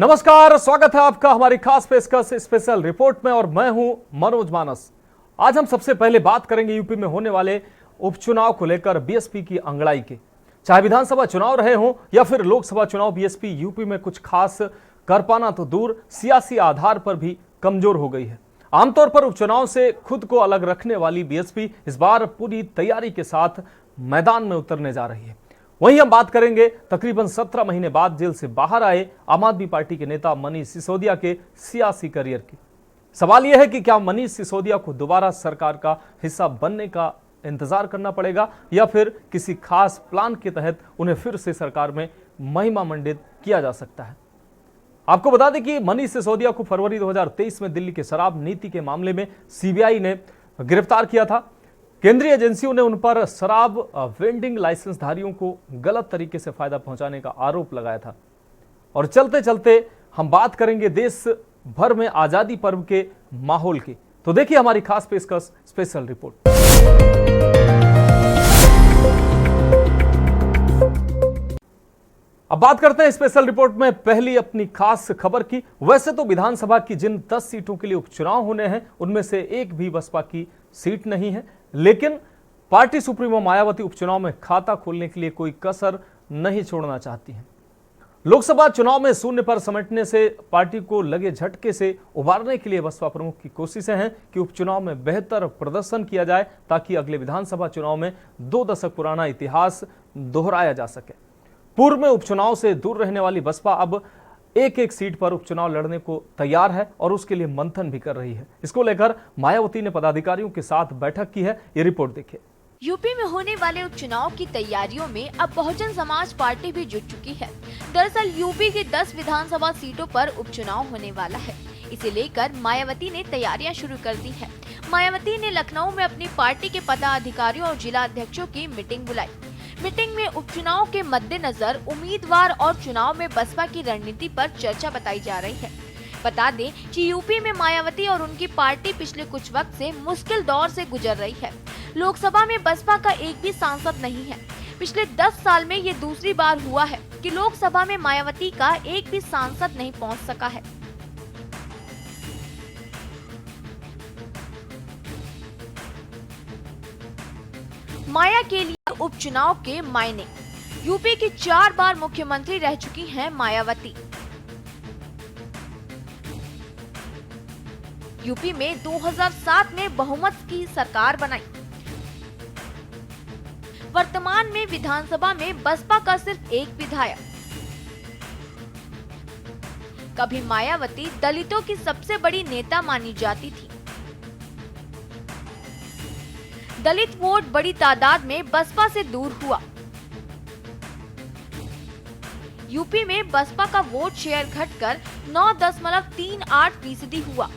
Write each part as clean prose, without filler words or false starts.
नमस्कार, स्वागत है आपका हमारी खास पेशकश स्पेशल रिपोर्ट में और मैं हूं मनोज मानस। आज हम सबसे पहले बात करेंगे यूपी में होने वाले उपचुनाव को लेकर बीएसपी की अंगड़ाई की। चाहे विधानसभा चुनाव रहे हों या फिर लोकसभा चुनाव, बीएसपी यूपी में कुछ खास कर पाना तो दूर, सियासी आधार पर भी कमजोर हो गई है। आमतौर पर उपचुनाव से खुद को अलग रखने वाली बीएसपी इस बार पूरी तैयारी के साथ मैदान में उतरने जा रही है। वहीं हम बात करेंगे तकरीबन 17 महीने बाद जेल से बाहर आए आम आदमी पार्टी के नेता मनीष सिसोदिया के सियासी करियर की। सवाल यह है कि क्या मनीष सिसोदिया को दोबारा सरकार का हिस्सा बनने का इंतजार करना पड़ेगा या फिर किसी खास प्लान के तहत उन्हें फिर से सरकार में महिमा मंडित किया जा सकता है। आपको बता दें कि मनीष सिसोदिया को फरवरी 2023 में दिल्ली के शराब नीति के मामले में सीबीआई ने गिरफ्तार किया था। केंद्रीय एजेंसियों ने उन पर शराब वेंडिंग लाइसेंसधारियों को गलत तरीके से फायदा पहुंचाने का आरोप लगाया था। और चलते चलते हम बात करेंगे देश भर में आजादी पर्व के माहौल की। तो देखिए हमारी खास पेशकश स्पेशल रिपोर्ट। अब बात करते हैं स्पेशल रिपोर्ट में पहली अपनी खास खबर की। वैसे तो विधानसभा की जिन 10 सीटों के लिए उपचुनाव होने हैं उनमें से एक भी बसपा की सीट नहीं है, लेकिन पार्टी सुप्रीमो मायावती उपचुनाव में खाता खोलने के लिए कोई कसर नहीं छोड़ना चाहती हैं। लोकसभा चुनाव में शून्य पर समेटने से पार्टी को लगे झटके से उबारने के लिए बसपा प्रमुख की कोशिशें हैं कि उपचुनाव में बेहतर प्रदर्शन किया जाए ताकि अगले विधानसभा चुनाव में 2 दशक पुराना इतिहास दोहराया जा सके। पूर्व में उपचुनाव से दूर रहने वाली बसपा अब एक सीट पर उपचुनाव लड़ने को तैयार है और उसके लिए मंथन भी कर रही है। इसको लेकर मायावती ने पदाधिकारियों के साथ बैठक की है। ये रिपोर्ट देखिए। यूपी में होने वाले उपचुनाव की तैयारियों में अब बहुजन समाज पार्टी भी जुट चुकी है। दरअसल यूपी की 10 विधानसभा सीटों पर उपचुनाव होने वाला है। इसे लेकर मायावती ने तैयारियां शुरू कर दी है। मायावती ने लखनऊ में अपनी पार्टी के पदाधिकारियों और जिला अध्यक्षों की मीटिंग बुलाई। मीटिंग में उपचुनाव के मद्देनजर उम्मीदवार और चुनाव में बसपा की रणनीति पर चर्चा बताई जा रही है। बता दें कि यूपी में मायावती और उनकी पार्टी पिछले कुछ वक्त से मुश्किल दौर से गुजर रही है। लोकसभा में बसपा का एक भी सांसद नहीं है। पिछले 10 साल में ये दूसरी बार हुआ है कि लोकसभा में मायावती का एक भी सांसद नहीं पहुंच सका है। माया के लिए उपचुनाव के मायने। यूपी की 4 बार मुख्यमंत्री रह चुकी हैं मायावती। यूपी में 2007 में बहुमत की सरकार बनाई। वर्तमान में विधानसभा में बसपा का सिर्फ एक विधायक। कभी मायावती दलितों की सबसे बड़ी नेता मानी जाती थी। दलित वोट बड़ी तादाद में बसपा से दूर हुआ। यूपी में बसपा का वोट शेयर घटकर 9.38% हुआ।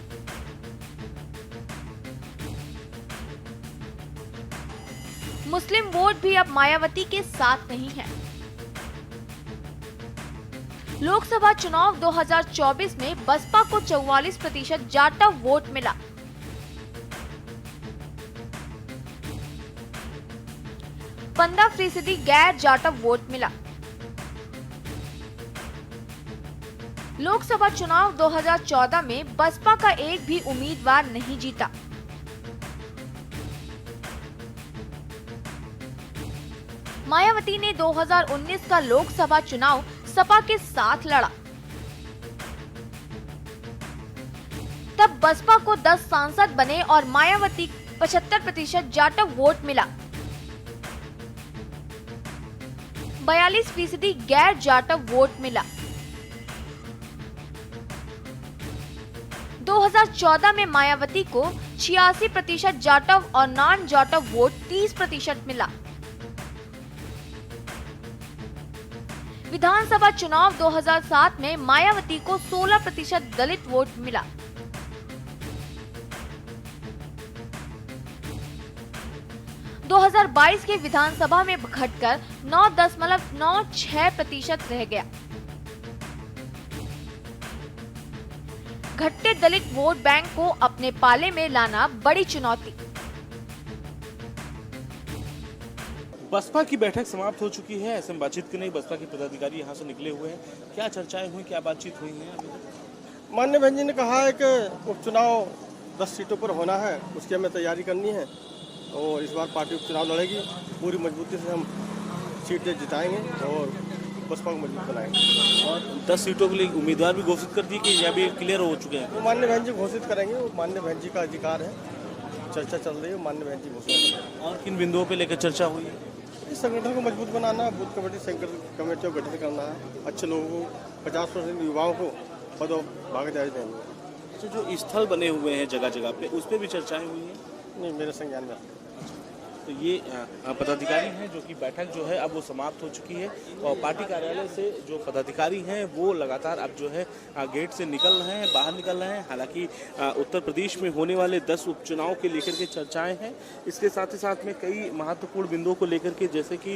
मुस्लिम वोट भी अब मायावती के साथ नहीं है। लोकसभा चुनाव 2024 में बसपा को 44% जाटव वोट मिला। 15% गैर जाटव वोट मिला। लोकसभा चुनाव 2014 में बसपा का एक भी उम्मीदवार नहीं जीता। मायावती ने 2019 का लोकसभा चुनाव सपा के साथ लड़ा। तब बसपा को 10 सांसद बने और मायावती 75% जाटव वोट मिला। 42% गैर जाटव वोट मिला। 2014 में मायावती को 86% जाटव और नॉन जाटव वोट 30% मिला। विधानसभा चुनाव 2007 में मायावती को 16% दलित वोट मिला। दो 2022 के विधानसभा में घटकर 9.96% रह गया। घटते दलित वोट बैंक को अपने पाले में लाना बड़ी चुनौती। बसपा की बैठक समाप्त हो चुकी है। ऐसे में बातचीत की नहीं, बसपा के पदाधिकारी यहाँ से निकले हुए हैं। क्या चर्चाएं हुई, क्या बातचीत हुई है अभी तक? माननीय बहन जी ने कहा है कि उपचुनाव 10 सीटों पर होना है, उसकी हमें तैयारी करनी है और इस बार पार्टी उपचुनाव लड़ेगी। पूरी मजबूती से हम सीटें जिताएंगे और बसपा को मजबूत बनाएंगे। और 10 सीटों के लिए उम्मीदवार भी घोषित कर दिए कि यह भी क्लियर हो चुके हैं? वो माननीय बहन जी घोषित करेंगे, वो माननीय बहन जी का अधिकार है। चर्चा चल रही है, माननीय बहन जी घोषणा करेंगे। और किन बिंदुओं पर लेकर चर्चा हुई है? इस संगठन को मजबूत बनाना, बूथ कमेटी संगठन कमेटियों को गठित करना है, अच्छे लोगों को 50% युवाओं को पद और भागीदारी देनी है। अच्छा, जो स्थल बने हुए हैं जगह जगह पे, उस पर भी चर्चाएं हुई हैं? नहीं, मेरे संज्ञान में। तो ये पदाधिकारी हैं जो कि बैठक जो है अब वो समाप्त हो चुकी है और पार्टी कार्यालय से जो पदाधिकारी हैं वो लगातार अब जो है गेट से निकल रहे हैं, बाहर निकल रहे हैं। हालांकि उत्तर प्रदेश में होने वाले 10 उपचुनाव के लेकर के चर्चाएं हैं। इसके साथ ही साथ में कई महत्वपूर्ण बिंदुओं को लेकर के, जैसे कि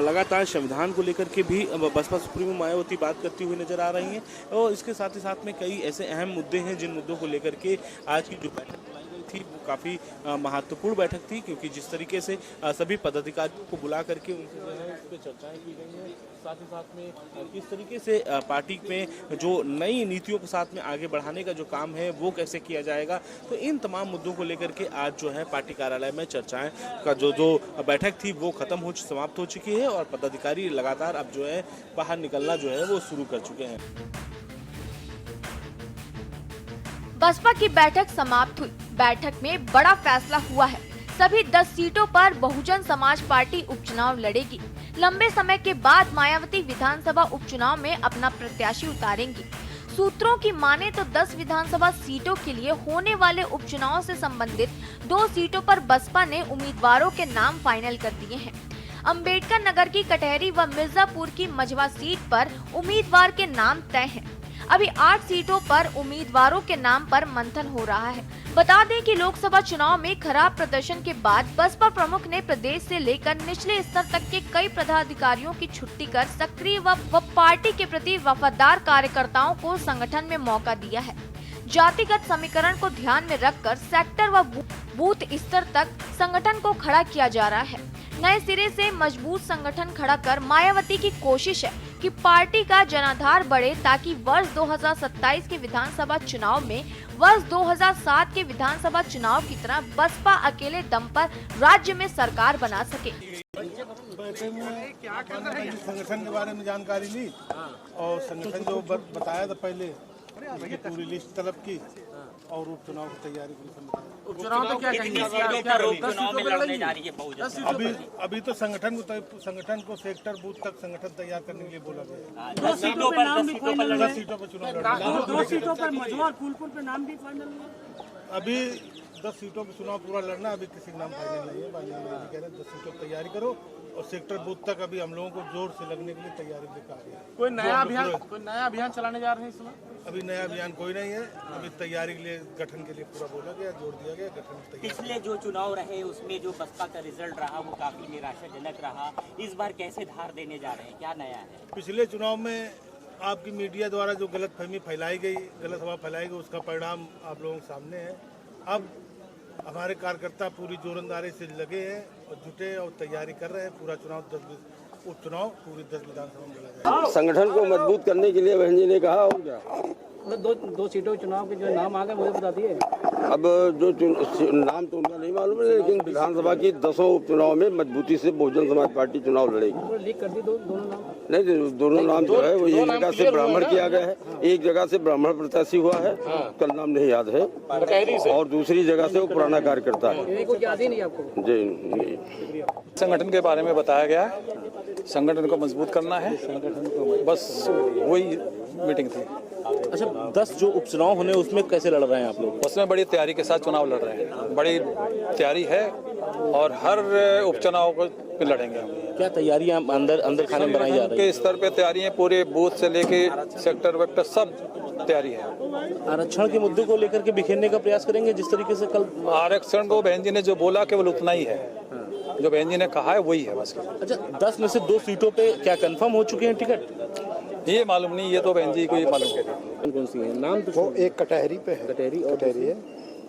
लगातार संविधान को लेकर के भी बसपा सुप्रीमो मायावती बात करती हुई नजर आ रही हैं और इसके साथ ही साथ में कई ऐसे अहम मुद्दे हैं जिन मुद्दों को लेकर के आज की जो बैठक थी वो काफ़ी महत्वपूर्ण बैठक थी, क्योंकि जिस तरीके से सभी पदाधिकारियों को बुला करके उनसे जो है इस पर चर्चाएं की गई हैं। साथ ही साथ में किस तरीके से पार्टी में जो नई नीतियों के साथ में आगे बढ़ाने का जो काम है वो कैसे किया जाएगा, तो इन तमाम मुद्दों को लेकर के आज जो है पार्टी कार्यालय में चर्चाएं का जो बैठक थी वो खत्म समाप्त हो चुकी है और पदाधिकारी लगातार अब जो है बाहर निकलना जो है वो शुरू कर चुके हैं। बसपा की बैठक समाप्त हुई। बैठक में बड़ा फैसला हुआ है। सभी 10 सीटों पर बहुजन समाज पार्टी उपचुनाव लड़ेगी। लंबे समय के बाद मायावती विधानसभा उपचुनाव में अपना प्रत्याशी उतारेंगी। सूत्रों की माने तो 10 विधानसभा सीटों के लिए होने वाले उपचुनाव से संबंधित 2 सीटों पर बसपा ने उम्मीदवारों के नाम फाइनल कर दिए हैं। अंबेडकर नगर की कटहरी व मिर्जापुर की मझवा सीट पर उम्मीदवार के नाम तय हैं। अभी 8 सीटों पर उम्मीदवारों के नाम पर मंथन हो रहा है। बता दें कि लोकसभा चुनाव में खराब प्रदर्शन के बाद बसपा प्रमुख ने प्रदेश से लेकर निचले स्तर तक के कई पदाधिकारियों की छुट्टी कर सक्रिय व पार्टी के प्रति वफादार कार्यकर्ताओं को संगठन में मौका दिया है। जातिगत समीकरण को ध्यान में रखकर सेक्टर व बूथ स्तर तक संगठन को खड़ा किया जा रहा है। नए सिरे से मजबूत संगठन खड़ा कर मायावती की कोशिश है कि पार्टी का जनाधार बढ़े, ताकि वर्ष 2027 के विधानसभा चुनाव में वर्ष 2007 के विधानसभा चुनाव की तरह बसपा अकेले दम पर राज्य में सरकार बना सके। संगठन के बारे में जानकारी ली और संगठन जो बताया था पहले, उसकी पूरी लिस्ट तलब की और उपचुनाव की तैयारी की। उपचुनाव में क्या उपचुनाव में लड़ने जा रही है बहुजन? अभी तो संगठन को सेक्टर बूथ तक संगठन तैयार करने के लिए बोला गया। 10 सीटों पर 10 सीटों पर चुनाव लड़ना। 2 सीटों पर मझवा और फूलपुर पे नाम भी फाइनल हुआ। अभी 10 सीटों पर चुनाव पूरा लड़ना, अभी किसी का नाम फाइनल नहीं है। कह रहे 10 सीटों की तैयारी करो और सेक्टर बूथ तक अभी हम लोगों को जोर से लगने के लिए तैयारी दिखा रही है। कोई नया अभियान चलाने जा रहे हैं इसमें? अभी नया अभियान कोई नहीं है। अभी तैयारी के लिए, गठन के लिए पूरा बोला गया, जोर दिया गया, गठन की तैयारी। पिछले जो चुनाव रहे उसमें जो बसपा का रिजल्ट रहा वो काफी निराशाजनक रहा। इस बार कैसे धार देने जा रहे हैं, क्या नया है? पिछले चुनाव में आपकी मीडिया द्वारा जो गलतफहमी फैलाई गई, गलत हवा फैलाई गई, उसका परिणाम आप लोगों के सामने है। अब हमारे कार्यकर्ता पूरी जोरदारी से लगे हैं और जुटे और तैयारी कर रहे हैं। पूरा उपचुनाव पूरी 10 विधानसभा में लड़ा जाएगा। संगठन को मजबूत करने के लिए बहन जी ने कहा, और क्या दो सीटों चुनाव के जो नाम आ गए मुझे बता दिए। अब जो नाम तो उनका नहीं मालूम है, लेकिन विधानसभा की 10 उपचुनाव में मजबूती से बहुजन समाज पार्टी चुनाव लड़ेगी। लीक कर दी दोनों नाम? नहीं, दोनों नाम जो है वो एक जगह से ब्राह्मण किया गया है, एक जगह से ब्राह्मण प्रत्याशी हुआ है, कल नाम नहीं याद है, और दूसरी जगह से वो पुराना कार्यकर्ता है। कुछ याद ही नहीं आपको? जी, संगठन के बारे में बताया गया है, संगठन को मजबूत करना है, बस वही मीटिंग थी। अच्छा, 10 जो उपचुनाव होने उसमें कैसे लड़ रहे हैं आप लोग? उसमें बड़ी तैयारी के साथ चुनाव लड़ रहे हैं, बड़ी तैयारी है और हर उपचुनाव को लड़ेंगे हम। क्या तैयारियां अंदर खाने में बनाई जा रही के स्तर पे तैयारियां, पूरे बूथ से लेके सेक्टर वेक्टर सब तैयारी है। आरक्षण के मुद्दे को लेकर के बिखेरने का प्रयास करेंगे जिस तरीके से कल आरक्षण को बहन जी ने जो बोला केवल उतना ही है, जो बहन जी ने कहा है वही है बस। अच्छा, 10 में से 2 सीटों पे क्या कंफर्म हो चुके हैं टिकट? ये मालूम नहीं, ये तो बहन जी को ही मालूम है। कौन सी है नाम? तो वो एक कटहरी पे है, कटहरी है,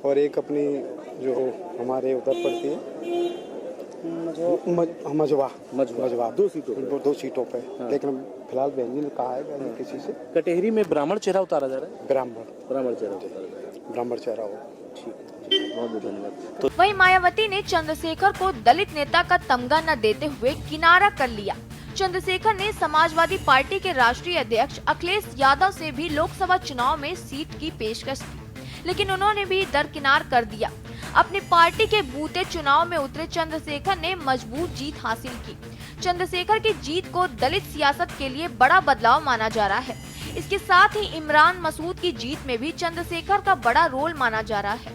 और एक अपनी जो हमारे उधर पड़ती है मजवा 2 सीटों पे। लेकिन फिलहाल बहन जी ने कहा है कि किसी से कटेहरी में ब्राह्मण चेहरा उतारा जा रहा है। ब्राह्मण चेहरा हो। बहुत बहुत धन्यवाद। वहीं मायावती ने चंद्रशेखर को दलित नेता का तमगा न देते हुए किनारा कर लिया। चंद्रशेखर ने समाजवादी पार्टी के राष्ट्रीय अध्यक्ष अखिलेश यादव से भी लोकसभा चुनाव में सीट की पेशकश की, लेकिन उन्होंने भी दरकिनार कर दिया। अपनी पार्टी के बूते चुनाव में उतरे चंद्रशेखर ने मजबूत जीत हासिल की। चंद्रशेखर की जीत को दलित सियासत के लिए बड़ा बदलाव माना जा रहा है। इसके साथ ही इमरान मसूद की जीत में भी चंद्रशेखर का बड़ा रोल माना जा रहा है।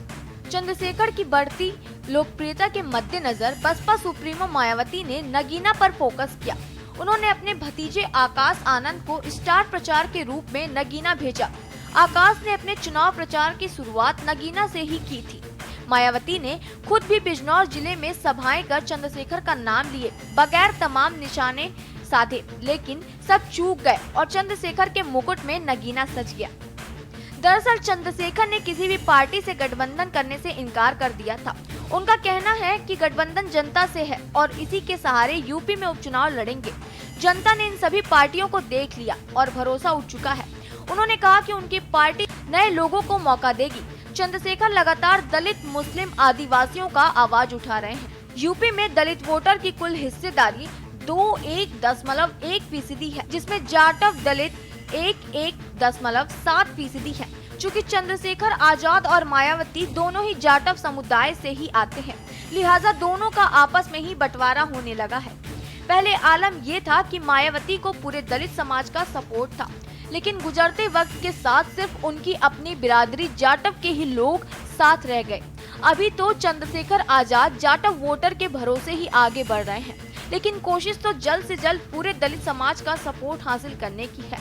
चंद्रशेखर की बढ़ती लोकप्रियता के मद्देनजर बसपा सुप्रीमो मायावती ने नगीना पर फोकस किया। उन्होंने अपने भतीजे आकाश आनंद को स्टार प्रचार के रूप में नगीना भेजा। आकाश ने अपने चुनाव प्रचार की शुरुआत नगीना से ही की थी। मायावती ने खुद भी बिजनौर जिले में सभाएं कर चंद्रशेखर का नाम लिए बगैर तमाम निशाने साधे, लेकिन सब चूक गए और चंद्रशेखर के मुकुट में नगीना सज गया। दरअसल चंद्रशेखर ने किसी भी पार्टी से गठबंधन करने से इनकार कर दिया था। उनका कहना है कि गठबंधन जनता से है और इसी के सहारे यूपी में उपचुनाव लड़ेंगे। जनता ने इन सभी पार्टियों को देख लिया और भरोसा उठ चुका है। उन्होंने कहा कि उनकी पार्टी नए लोगों को मौका देगी। चंद्रशेखर लगातार दलित, मुस्लिम, आदिवासियों का आवाज उठा रहे हैं। यूपी में दलित वोटर की कुल हिस्सेदारी 2.1% है, जिसमें जाटव दलित 1.7% है। चूँकि चंद्रशेखर आजाद और मायावती दोनों ही जाटव समुदाय से ही आते हैं, लिहाजा दोनों का आपस में ही बंटवारा होने लगा है। पहले आलम ये था कि मायावती को पूरे दलित समाज का सपोर्ट था, लेकिन गुजरते वक्त के साथ सिर्फ उनकी अपनी बिरादरी जाटव के ही लोग साथ रह गए। अभी तो चंद्रशेखर आजाद जाटव वोटर के भरोसे ही आगे बढ़ रहे हैं, लेकिन कोशिश तो जल्द से जल्द पूरे दलित समाज का सपोर्ट हासिल करने की है।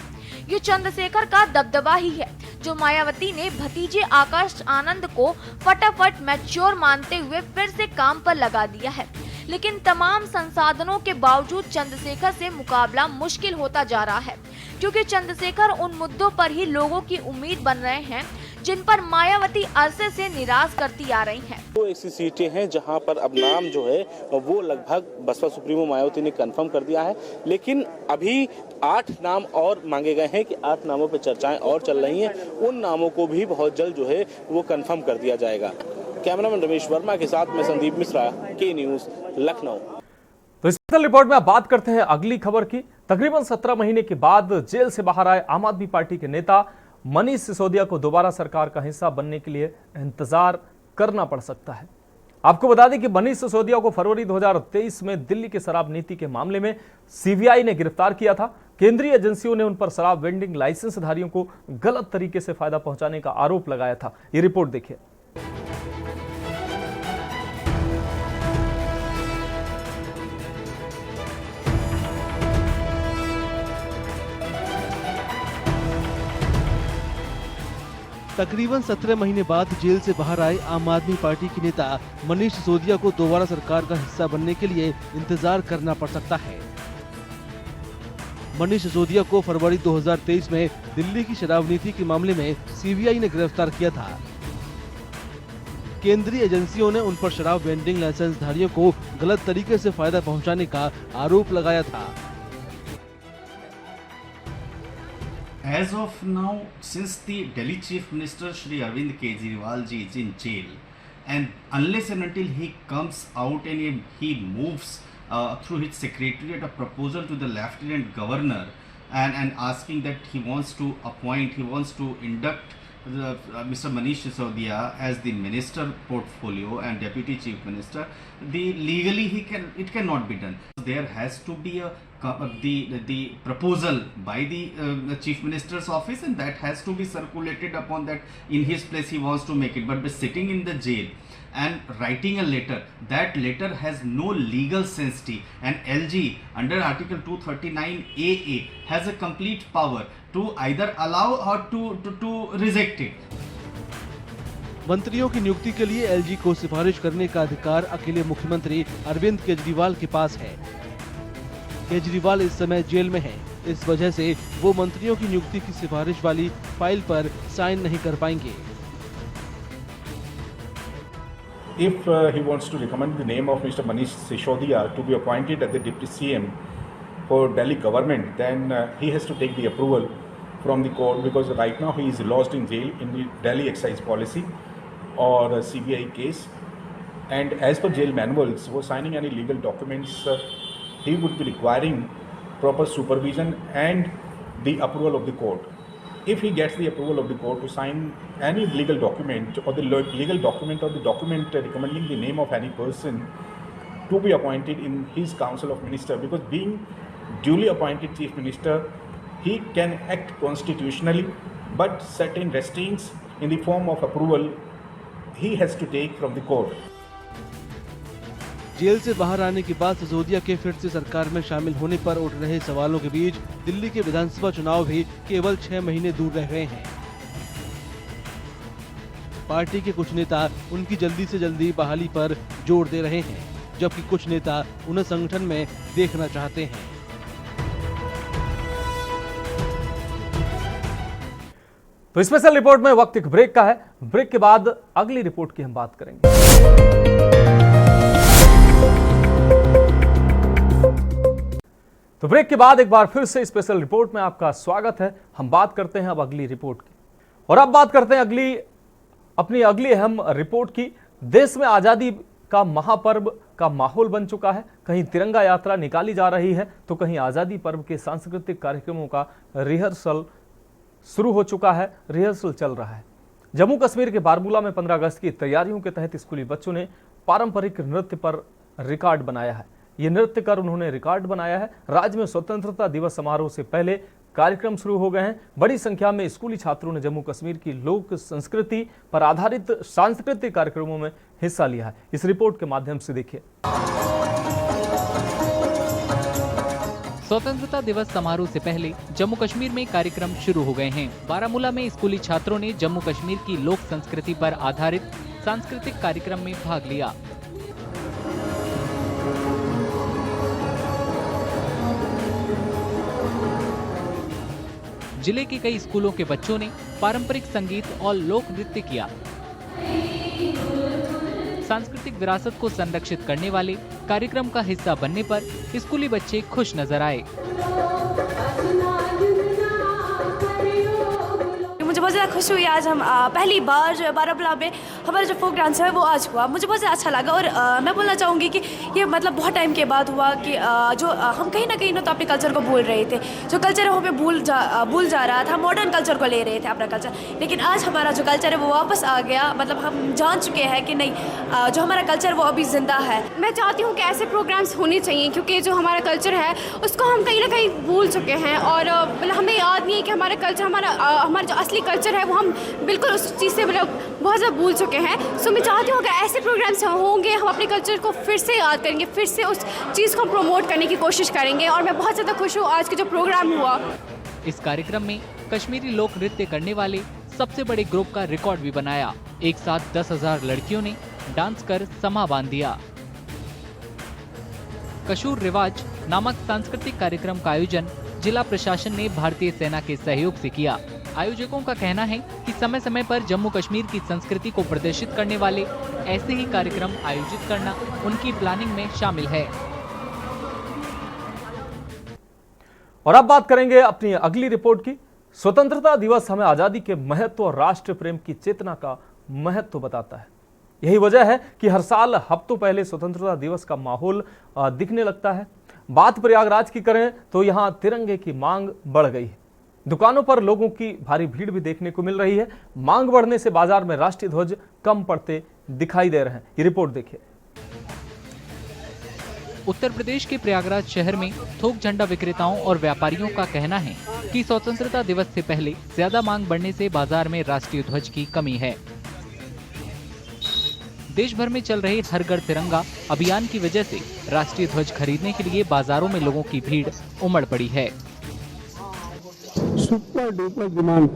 ये चंद्रशेखर का दबदबा ही है जो मायावती ने भतीजे आकाश आनंद को फटाफट मैच्योर मानते हुए फिर से काम पर लगा दिया है। लेकिन तमाम संसाधनों के बावजूद चंद्रशेखर से मुकाबला मुश्किल होता जा रहा है, क्योंकि चंद्रशेखर उन मुद्दों पर ही लोगों की उम्मीद बन रहे हैं जिन पर मायावती अरसे से निराश करती आ रही हैं। वो ऐसी सीटें हैं जहां पर अब नाम जो है वो लगभग बसपा सुप्रीमो मायावती ने कंफर्म कर दिया है, लेकिन अभी 8 नाम और मांगे गए हैं कि 8 नामों पर चर्चाएं और चल रही हैं। उन नामों को भी बहुत जल्द जो है वो कंफर्म कर दिया जाएगा। कैमरामैन रमेश वर्मा के साथ में संदीप मिश्रा, के न्यूज, लखनऊ। तो स्पेशल रिपोर्ट में आप बात करते हैं अगली खबर की। तकरीबन 17 महीने के बाद जेल से बाहर आए आम आदमी पार्टी के नेता मनीष सिसोदिया को दोबारा सरकार का हिस्सा बनने के लिए इंतजार करना पड़ सकता है। आपको बता दें कि मनीष सिसोदिया को फरवरी 2023 में दिल्ली की शराब नीति के मामले में सीबीआई ने गिरफ्तार किया था। केंद्रीय एजेंसियों ने उन पर शराब वेंडिंग लाइसेंसधारियों को गलत तरीके से फायदा पहुंचाने का आरोप लगाया था। ये रिपोर्ट देखिए। तकरीबन 17 महीने बाद जेल से बाहर आए आम आदमी पार्टी के नेता मनीष सिसोदिया को दोबारा सरकार का हिस्सा बनने के लिए इंतजार करना पड़ सकता है। मनीष सिसोदिया को फरवरी 2023 में दिल्ली की शराब नीति के मामले में सीबीआई ने गिरफ्तार किया था। केंद्रीय एजेंसियों ने उन पर शराब वेंडिंग लाइसेंस धारियों को गलत तरीके से फायदा पहुंचाने का आरोप लगाया था। As of now, since the Delhi Chief Minister Shri Arvind Kejriwal ji is in jail, and unless and until he comes out and he moves through his secretariat a proposal to the Lieutenant Governor and asking that he wants to induct Mr. Manish Sisodia as the Minister Portfolio and Deputy Chief Minister, legally it cannot be done. There has to be the proposal by the Chief Minister's office, and that has to be circulated upon that in his place he wants to make it. But by sitting in the jail and writing a letter, that letter has no legal sanctity, and LG under Article 239 AA has a complete power to either allow or to reject it. मंत्रियों की नियुक्ति के लिए LG को सिफारिश करने का अधिकार अकेले मुख्यमंत्री अरविंद केजरीवाल के पास है। केजरीवाल इस समय जेल में है, इस वजह से वो मंत्रियों की नियुक्ति की सिफारिश वाली फाइल पर साइन नहीं कर पाएंगे। if he wants to recommend the name of Mr. Manish Sisodia to be appointed as the Deputy CM for Delhi government, then he has to take the approval from the court, because right now he is lodged in jail in the Delhi excise policy or a CBI case, and as per jail manuals, for signing any legal documents, he would be requiring proper supervision and the approval of the court. If he gets the approval of the court to sign any legal document or the legal document or the document recommending the name of any person to be appointed in his council of minister, because being duly appointed chief minister, he can act constitutionally, but certain restraints in the form of approval he has to take from the court. Jail से बाहर आने के बाद सिसोदिया के फिर से सरकार में शामिल होने पर उठ रहे सवालों के बीच दिल्ली के विधानसभा चुनाव भी केवल 6 महीने दूर रह गए हैं। पार्टी के कुछ नेता उनकी जल्दी से जल्दी बहाली पर जोर दे रहे हैं, जबकि कुछ नेता उन्हें संगठन में देखना चाहते हैं। तो स्पेशल रिपोर्ट में वक्त एक ब्रेक का है। ब्रेक के बाद अगली रिपोर्ट की हम बात करेंगे। तो ब्रेक के बाद एक बार फिर से स्पेशल रिपोर्ट में आपका स्वागत है। हम बात करते हैं अब अगली रिपोर्ट की, और अब बात करते हैं अपनी अगली अहम रिपोर्ट की। देश में आजादी का महापर्व का माहौल बन चुका है। कहीं तिरंगा यात्रा निकाली जा रही है, तो कहीं आजादी पर्व के सांस्कृतिक कार्यक्रमों का रिहर्सल शुरू हो चुका है, रिहर्सल चल रहा है। जम्मू कश्मीर के बारामूला में 15 अगस्त की तैयारियों के तहत स्कूली बच्चों ने पारंपरिक नृत्य पर रिकॉर्ड बनाया है। ये नृत्य कर उन्होंने रिकॉर्ड बनाया है। राज्य में स्वतंत्रता दिवस समारोह से पहले कार्यक्रम शुरू हो गए हैं। बड़ी संख्या में स्कूली छात्रों ने जम्मू कश्मीर की लोक संस्कृति पर आधारित सांस्कृतिक कार्यक्रमों में हिस्सा लिया है। इस रिपोर्ट के माध्यम से देखिए। स्वतंत्रता दिवस समारोह से पहले जम्मू कश्मीर में कार्यक्रम शुरू हो गए हैं। बारामूला में स्कूली छात्रों ने जम्मू कश्मीर की लोक संस्कृति पर आधारित सांस्कृतिक कार्यक्रम में भाग लिया। जिले के कई स्कूलों के बच्चों ने पारंपरिक संगीत और लोक नृत्य किया। सांस्कृतिक विरासत को संरक्षित करने वाले कार्यक्रम का हिस्सा बनने पर स्कूली बच्चे खुश नजर आए। मुझे बहुत ज़्यादा खुशी हुई। आज हम पहली बार जो है बारामूला में हमारा जो फोक डांस है वो आज हुआ। मुझे बहुत ज़्यादा अच्छा लगा, और मैं बोलना चाहूँगी कि ये मतलब बहुत टाइम के बाद हुआ कि जो हम कहीं ना कहीं तो अपने कल्चर को भूल रहे थे। जो कल्चर है वो हमें भूल जा रहा था। मॉडर्न कल्चर को ले रहे थे अपना कल्चर, लेकिन आज हमारा जो कल्चर है वो वापस आ गया। मतलब हम जान चुके हैं कि नहीं, जो हमारा कल्चर वो अभी जिंदा है। मैं चाहती हूँ कि ऐसे प्रोग्राम्स होने चाहिए, क्योंकि जो हमारा कल्चर है उसको हम कहीं ना कहीं भूल चुके हैं, और मतलब हमें याद नहीं है कि हमारा कल्चर, हमारा जो असली कल्चर है वो हम बिल्कुल उस चीज़ से मतलब बहुत ज़्यादा भूल चुके हैं। सो मैं चाहती हूँ अगर ऐसे प्रोग्राम्स होंगे, हम अपने कल्चर को फिर से याद करेंगे, फिर से उस चीज़ को प्रमोट करने की कोशिश करेंगे। और मैं बहुत ज़्यादा खुश हूँ आज के जो प्रोग्राम हुआ। इस कार्यक्रम में कश्मीरी लोक नृत्य करने वाले सबसे बड़े ग्रुप का रिकॉर्ड भी बनाया। एक साथ 10,000 लड़कियों ने डांस कर समा बांध दिया। कशूर रिवाज नामक सांस्कृतिक कार्यक्रम का आयोजन जिला प्रशासन ने भारतीय सेना के सहयोग से किया। आयोजकों का कहना है कि समय समय पर जम्मू कश्मीर की संस्कृति को प्रदर्शित करने वाले ऐसे ही कार्यक्रम आयोजित करना उनकी प्लानिंग में शामिल है। और अब बात करेंगे अपनी अगली रिपोर्ट की। स्वतंत्रता दिवस हमें आजादी के महत्व और राष्ट्र प्रेम की चेतना का महत्व बताता है। यही वजह है कि हर साल हफ्तों पहले स्वतंत्रता दिवस का माहौल दिखने लगता है। बात प्रयागराज की करें तो यहाँ तिरंगे की मांग बढ़ गई है। दुकानों पर लोगों की भारी भीड़ भी देखने को मिल रही है। मांग बढ़ने से बाजार में राष्ट्रीय ध्वज कम पड़ते दिखाई दे रहे हैं। ये रिपोर्ट देखिए। उत्तर प्रदेश के प्रयागराज शहर में थोक झंडा विक्रेताओं और व्यापारियों का कहना है कि स्वतंत्रता दिवस से पहले ज्यादा मांग बढ़ने से बाजार में राष्ट्रीय ध्वज की कमी है। देश भर में चल रहे हर घर तिरंगा अभियान की वजह से राष्ट्रीय ध्वज खरीदने के लिए बाजारों में लोगों की भीड़ उमड़ पड़ी है। सुपर डुपर डिमांड,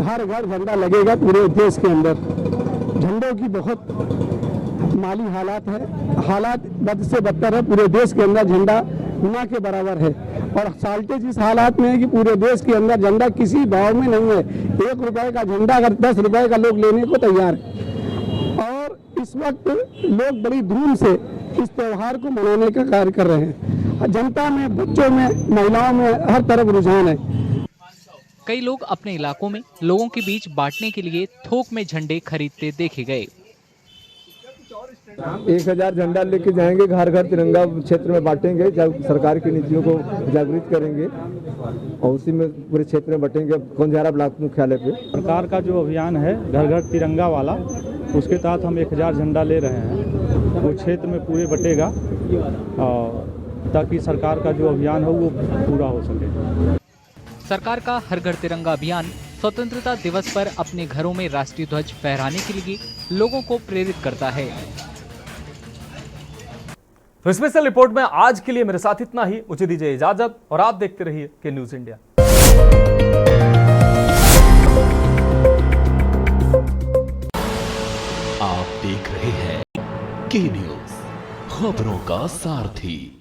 हर घर झंडा लगेगा पूरे देश के अंदर। झंडों की बहुत माली हालात है, हालात बद से बदतर है। पूरे देश के अंदर झंडा ना के बराबर है, और साल्टेज इस हालात में है कि पूरे देश के अंदर झंडा किसी भाव में नहीं है। 1 रुपए का झंडा अगर 10 रुपए का लोग लेने को तैयार है, और इस वक्त लोग बड़ी धूम से इस त्योहार को मनाने का कार्य कर रहे हैं। जनता में, बच्चों में, महिलाओं में हर तरफ रुझान है। कई लोग अपने इलाकों में लोगों के बीच बांटने के लिए थोक में झंडे खरीदते देखे गए। 1000 झंडा लेके जाएंगे, घर घर तिरंगा क्षेत्र में बांटेंगे, जब सरकार की नीतियों को जागृत करेंगे और उसी में पूरे क्षेत्र में बांटेंगे। कौनझारा ब्लॉक मुख्यालय पे सरकार का जो अभियान है घर घर तिरंगा वाला, उसके तहत हम 1000 झंडा ले रहे हैं। वो क्षेत्र में पूरे बटेगा ताकि सरकार का जो अभियान है वो पूरा हो सके। सरकार का हर घर तिरंगा अभियान स्वतंत्रता दिवस पर अपने घरों में राष्ट्रीय ध्वज फहराने के लिए लोगों को प्रेरित करता है। तो स्पेशल रिपोर्ट में आज के लिए मेरे साथ इतना ही। मुझे दीजिए इजाजत और आप देखते रहिए के न्यूज इंडिया। आप देख रहे हैं के न्यूज, खबरों का सारथी।